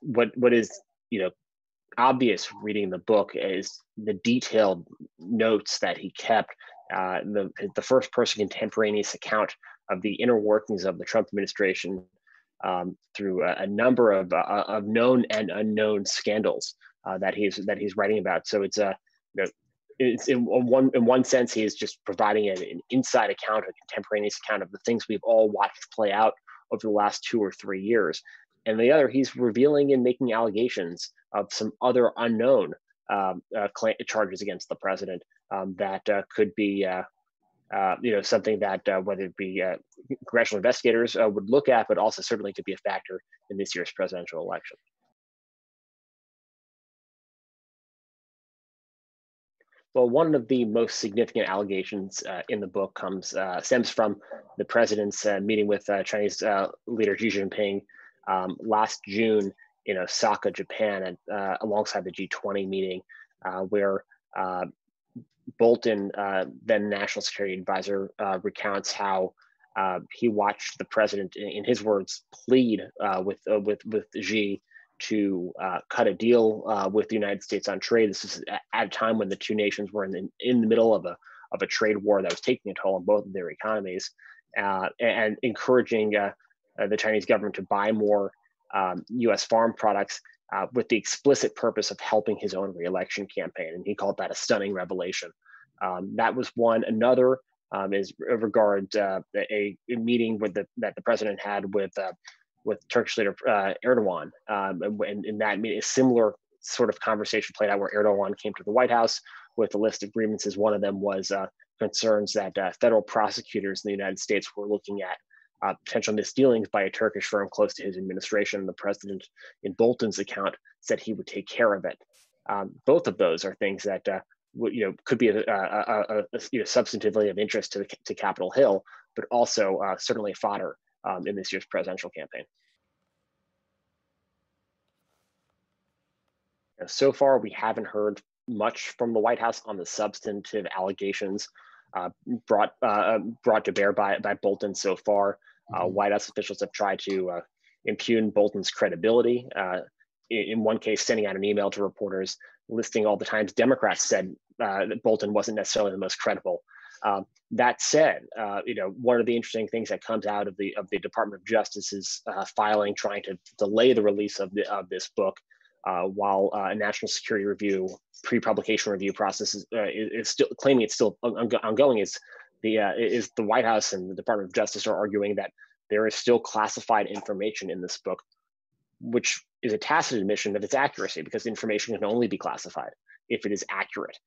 what is obvious reading the book is the detailed notes that he kept, the first person contemporaneous account of the inner workings of the Trump administration through a number of known and unknown scandals that he's writing about. So it's it's in one sense he is just providing an inside account, a contemporaneous account of the things we've all watched play out over the last 2 or 3 years. And the other, he's revealing and making allegations of some other unknown charges against the president that could be, something that whether it be congressional investigators would look at, but also certainly could be a factor in this year's presidential election. Well, one of the most significant allegations in the book stems from the president's meeting with Chinese leader Xi Jinping last June in Osaka, Japan, alongside the G20 meeting, where Bolton, then National Security Advisor, recounts how he watched the president, in his words, plead with Xi to cut a deal with the United States on trade. This is at a time when the two nations were in the middle of a trade war that was taking a toll on both of their economies, and encouraging the Chinese government to buy more U.S. farm products with the explicit purpose of helping his own reelection campaign. And he called that a stunning revelation. That was one. Another is regards a meeting that the president had with Turkish leader Erdogan. And in that meeting, a similar sort of conversation played out where Erdogan came to the White House with a list of grievances. One of them was concerns that federal prosecutors in the United States were looking at potential misdealings by a Turkish firm close to his administration. The president, in Bolton's account, said he would take care of it. Both of those are things that could be substantively of interest to Capitol Hill, but also certainly fodder in this year's presidential campaign. So far, we haven't heard much from the White House on the substantive allegations brought to bear by Bolton so far. White House officials have tried to impugn Bolton's credibility. In one case, sending out an email to reporters listing all the times Democrats said that Bolton wasn't necessarily the most credible. That said, one of the interesting things that comes out of the Department of Justice's filing trying to delay the release of this book while a national security review, pre-publication review process is still claiming it's still ongoing, is the White House and the Department of Justice are arguing that there is still classified information in this book, which is a tacit admission of its accuracy, because information can only be classified if it is accurate.